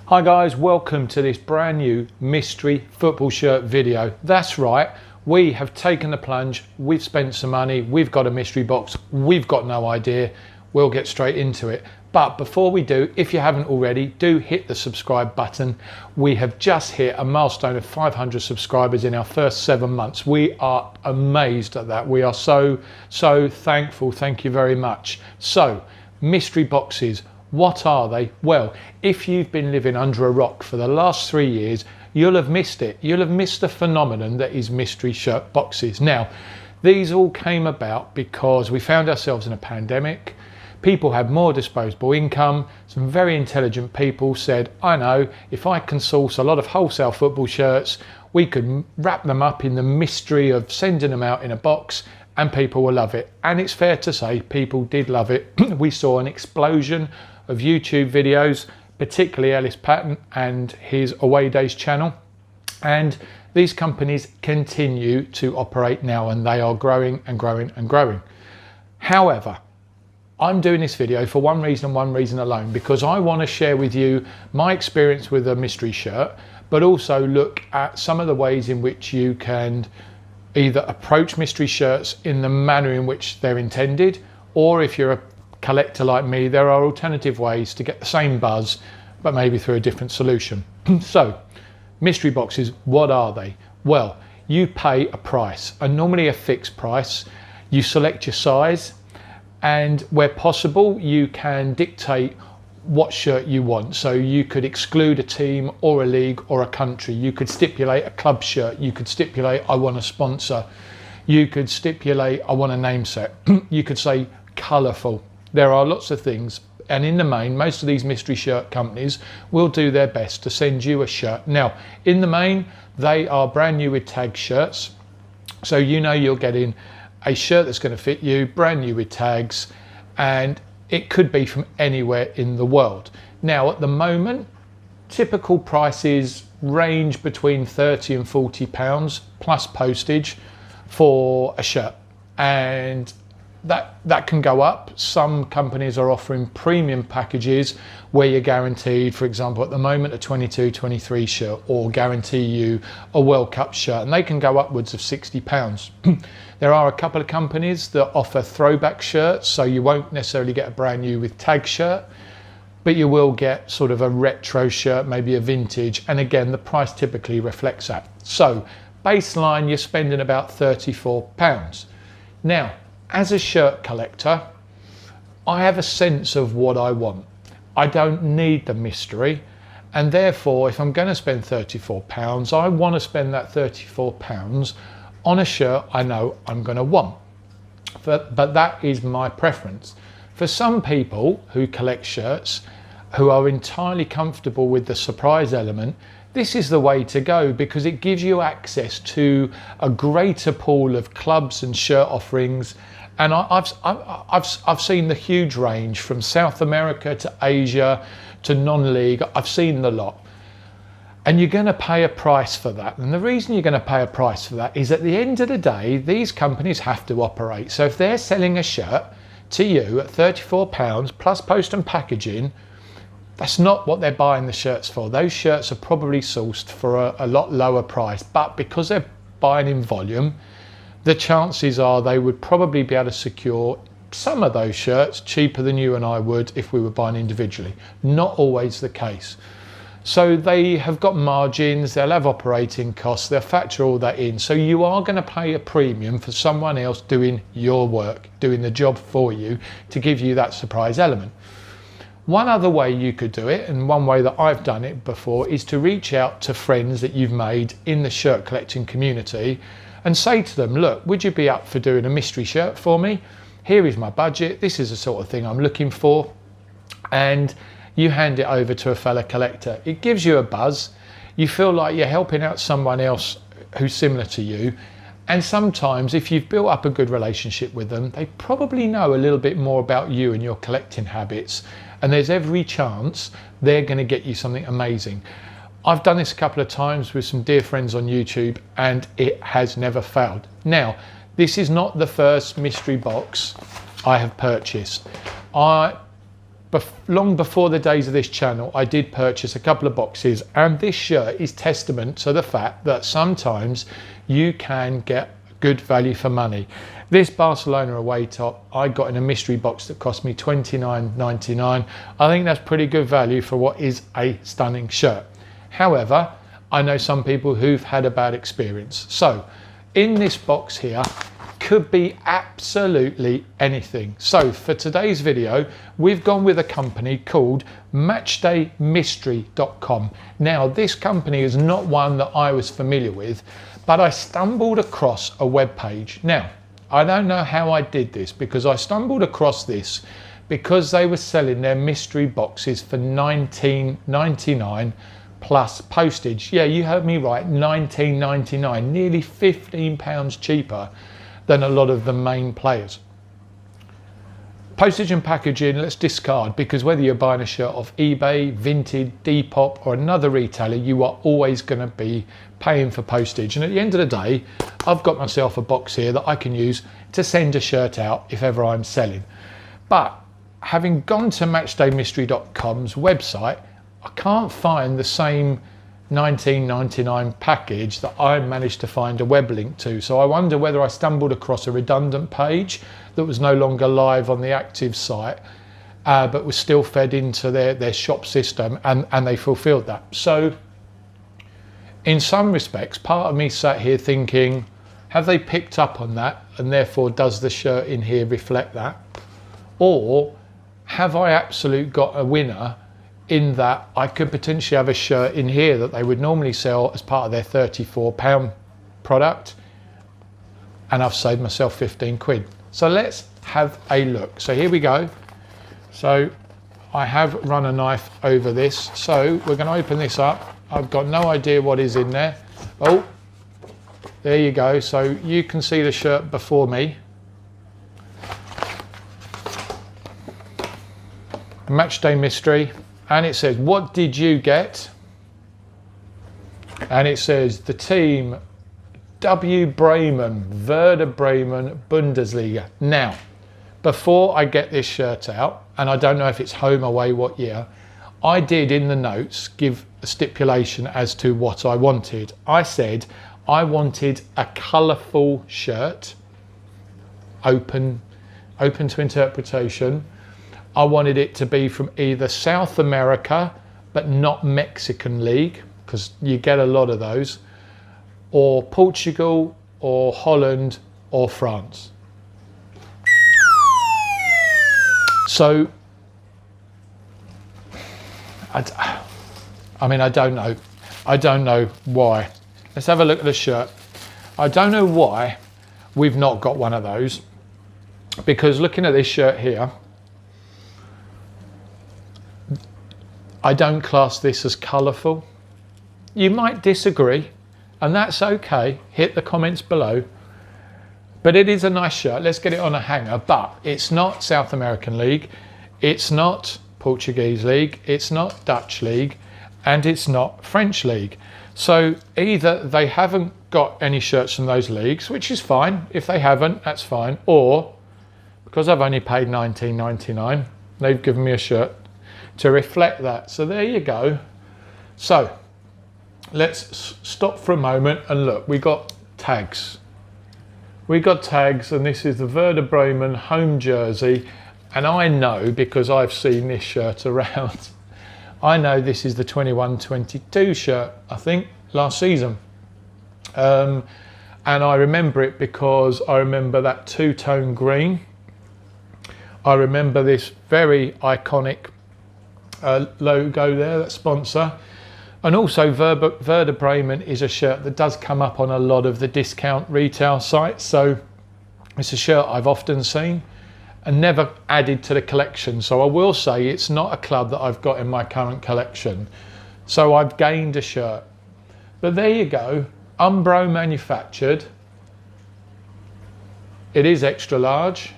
Hi guys, welcome to this brand new mystery football shirt video. That's right, we have taken the plunge, we've spent some money, we've got a mystery box, we've got no idea, we'll get straight into it. But before we do, if you haven't already, do hit the subscribe button. We have just hit a milestone of 500 subscribers in our first 7 months. We are amazed at that. We are so thankful. Thank you very much. So, mystery boxes. What are they? Well, if you've been living under a rock for the last 3 years, you'll have missed it. You'll have missed the phenomenon that is mystery shirt boxes. Now, these all came about because we found ourselves in a pandemic. People had more disposable income. Some very intelligent people said, I know, if I can source a lot of wholesale football shirts, we could wrap them up in the mystery of sending them out in a box and people will love it. And it's fair to say people did love it. We saw an explosion of YouTube videos, particularly Ellis Patton and his Away Days channel. And these companies continue to operate now and they are growing and growing and growing. However, I'm doing this video for one reason and one reason alone, because I want to share with you my experience with a mystery shirt, but also look at some of the ways in which you can either approach mystery shirts in the manner in which they're intended, or if you're a collector like me, there are alternative ways to get the same buzz, but maybe through a different solution. So, mystery boxes, what are they? Well, you pay a price, and normally a fixed price. You select your size, and where possible, you can dictate what shirt you want. So you could exclude a team or a league or a country. You could stipulate a club shirt. You could stipulate, I want a sponsor. You could stipulate, I want a name set. You could say colourful. There are lots of things, and in the main, most of these mystery shirt companies will do their best to send you a shirt. Now, in the main, they are brand new with tag shirts, so you know you're getting a shirt that's going to fit you, brand new with tags, and it could be from anywhere in the world. Now, at the moment, typical prices range between £30 and £40 plus postage for a shirt, and that can go up. Some companies are offering premium packages where you're guaranteed, for example, at the moment, a 22-23 shirt, or guarantee you a World Cup shirt, and they can go upwards of £60. There are a couple of companies that offer throwback shirts, so you won't necessarily get a brand new with tag shirt, but you will get sort of a retro shirt, maybe a vintage, and again, the price typically reflects that. So, baseline, you're spending about £34. Now, as a shirt collector, I have a sense of what I want. I don't need the mystery, and therefore, if I'm going to spend £34, I want to spend that £34 on a shirt I know I'm going to want. But that is my preference. For some people who collect shirts, who are entirely comfortable with the surprise element, this is the way to go, because it gives you access to a greater pool of clubs and shirt offerings. And I've seen the huge range from South America to Asia to non-league. I've seen the lot. And you're going to pay a price for that. And the reason you're going to pay a price for that is, at the end of the day, these companies have to operate. So if they're selling a shirt to you at £34 plus post and packaging, that's not what they're buying the shirts for. Those shirts are probably sourced for a lot lower price, but because they're buying in volume, the chances are they would probably be able to secure some of those shirts cheaper than you and I would if we were buying individually. Not always the case. So they have got margins, they'll have operating costs, they'll factor all that in. So you are going to pay a premium for someone else doing your work, doing the job for you, to give you that surprise element. One other way you could do it, and one way that I've done it before, is to reach out to friends that you've made in the shirt collecting community and say to them, look, would you be up for doing a mystery shirt for me? Here is my budget, this is the sort of thing I'm looking for. And you hand it over to a fellow collector. It gives you a buzz. You feel like you're helping out someone else who's similar to you. And sometimes, if you've built up a good relationship with them, they probably know a little bit more about you and your collecting habits. And there's every chance they're going to get you something amazing. I've done this a couple of times with some dear friends on YouTube, and it has never failed. Now, this is not the first mystery box I have purchased. long before the days of this channel, I did purchase a couple of boxes, and this shirt is testament to the fact that sometimes you can get good value for money. This Barcelona away top I got in a mystery box that cost me $29.99. I think that's pretty good value for what is a stunning shirt. However, I know some people who've had a bad experience. So in this box here could be absolutely anything. So for today's video, we've gone with a company called MatchdayMystery.com. Now, this company is not one that I was familiar with, but I stumbled across a web page. Now, I don't know how I did this, because I stumbled across this because they were selling their mystery boxes for $19.99 plus postage. Yeah, you heard me right, $19.99, nearly £15 cheaper than a lot of the main players. Postage and packaging, let's discard, because whether you're buying a shirt off eBay, Vinted, Depop or another retailer, you are always going to be paying for postage. And at the end of the day, I've got myself a box here that I can use to send a shirt out if ever I'm selling. But having gone to MatchdayMystery.com's website, I can't find the same $19.99 package that I managed to find a web link to. So I wonder whether I stumbled across a redundant page that was no longer live on the active site, but was still fed into their shop system, and they fulfilled that. So in some respects, part of me sat here thinking, have they picked up on that, and therefore does the shirt in here reflect that? Or have I absolutely got a winner in that I could potentially have a shirt in here that they would normally sell as part of their £34 product, and I've saved myself 15 quid. So let's have a look. So here we go. So I have run a knife over this. So we're going to open this up. I've got no idea what is in there. Oh, there you go. So you can see the shirt before me. Matchday Mystery. And it says, what did you get? And it says the team W Bremen, Werder Bremen, Bundesliga. Now, before I get this shirt out, and I don't know if it's home, away, what year, I did in the notes give a stipulation as to what I wanted. I said I wanted a colourful shirt, open to interpretation. I wanted it to be from either South America, but not Mexican League, because you get a lot of those, or Portugal, or Holland, or France. So, I mean, I don't know. I don't know why. Let's have a look at the shirt. I don't know why we've not got one of those, because looking at this shirt here, I don't class this as colourful. You might disagree, and that's okay. Hit the comments below. But it is a nice shirt. Let's get it on a hanger. But it's not South American League. It's not Portuguese League. It's not Dutch League. And it's not French League. So either they haven't got any shirts from those leagues, which is fine. If they haven't, that's fine. Or, because I've only paid $19.99, they've given me a shirt to reflect that. So there you go. So let's stop for a moment and look. We got tags. We got tags, and this is the Werder Bremen home jersey. And I know, because I've seen this shirt around, I know this is the 21-22 shirt, I think, last season. And I remember it because I remember that two-tone green. I remember this very iconic logo there, that sponsor. And also Werder Bremen is a shirt that does come up on a lot of the discount retail sites, so it's a shirt I've often seen and never added to the collection. So I will say it's not a club that I've got in my current collection, so I've gained a shirt. But there you go, Umbro manufactured. It is extra large.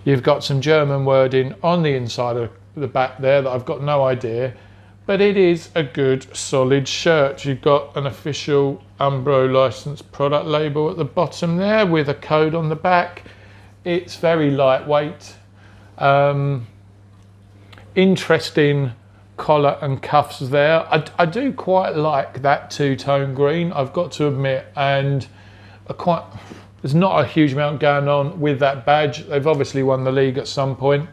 You've got some German wording on the inside of the back there that I've got no idea, but it is a good solid shirt. You've got an official Umbro licensed product label at the bottom there with a code on the back. It's very lightweight. Interesting collar and cuffs there. I do quite like that two-tone green, I've got to admit, and there's not a huge amount going on with that badge. They've obviously won the league at some point.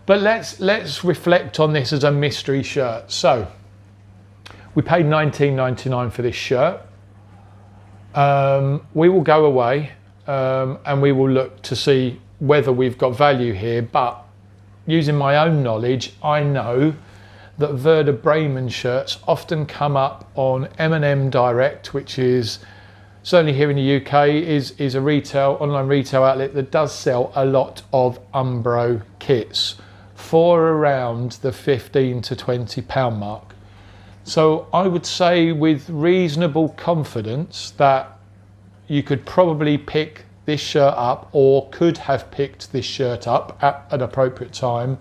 But let's reflect on this as a mystery shirt. So we paid $19.99 for this shirt. We will go away and we will look to see whether we've got value here. But using my own knowledge, I know that Werder Bremen shirts often come up on M&M Direct, which is certainly here in the UK is a online retail outlet that does sell a lot of Umbro kits for around the £15 to £20 mark. So I would say with reasonable confidence that you could probably pick this shirt up, or could have picked this shirt up at an appropriate time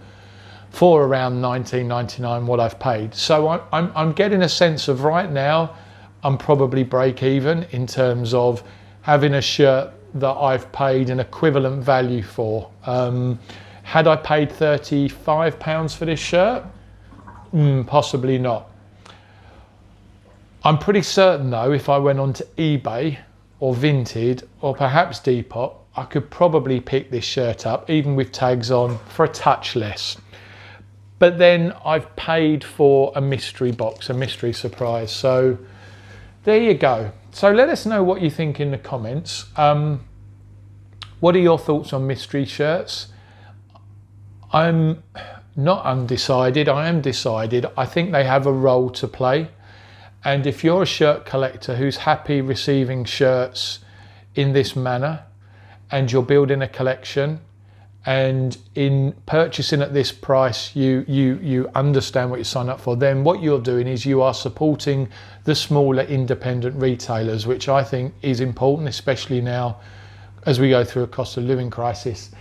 for around $19.99 what I've paid. So I'm getting a sense of right now I'm probably break even in terms of having a shirt that I've paid an equivalent value for. Had I paid £35 for this shirt? Possibly not. I'm pretty certain though, if I went onto eBay or Vinted or perhaps Depop, I could probably pick this shirt up, even with tags on, for a touch less. But then I've paid for a mystery box, a mystery surprise. So there you go. So let us know what you think in the comments. What are your thoughts on mystery shirts? I'm not undecided, I am decided. I think they have a role to play. And if you're a shirt collector who's happy receiving shirts in this manner, and you're building a collection, and in purchasing at this price you understand what you sign up for, then what you're doing is you are supporting the smaller independent retailers, which I think is important, especially now as we go through a cost of living crisis.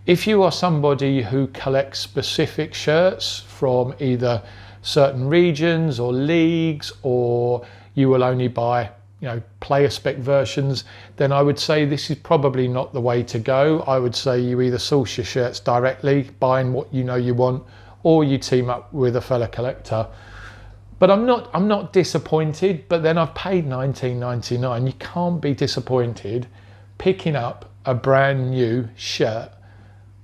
If you are somebody who collects specific shirts from either certain regions or leagues, or you will only buy player spec versions, then I would say this is probably not the way to go. I would say you either source your shirts directly, buying what you know you want, or you team up with a fellow collector. But I'm not disappointed, but then I've paid $19.99. You can't be disappointed picking up a brand new shirt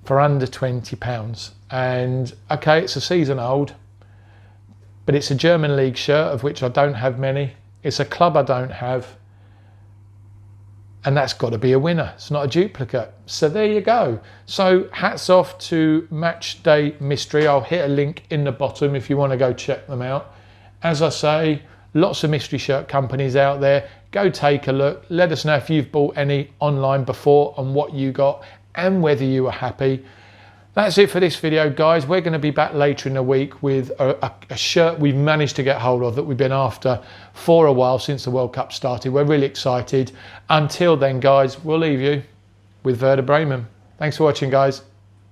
for under £20. And okay, it's a season old, but it's a German league shirt, of which I don't have many. It's a club I don't have, and that's got to be a winner. It's not a duplicate. So there you go. So hats off to Matchday Mystery. I'll hit a link in the bottom if you want to go check them out. As I say, lots of mystery shirt companies out there. Go take a look. Let us know if you've bought any online before and what you got and whether you were happy. That's it for this video, guys. We're going to be back later in the week with a shirt we've managed to get hold of that we've been after for a while since the World Cup started. We're really excited. Until then, guys, we'll leave you with Werder Bremen. Thanks for watching, guys.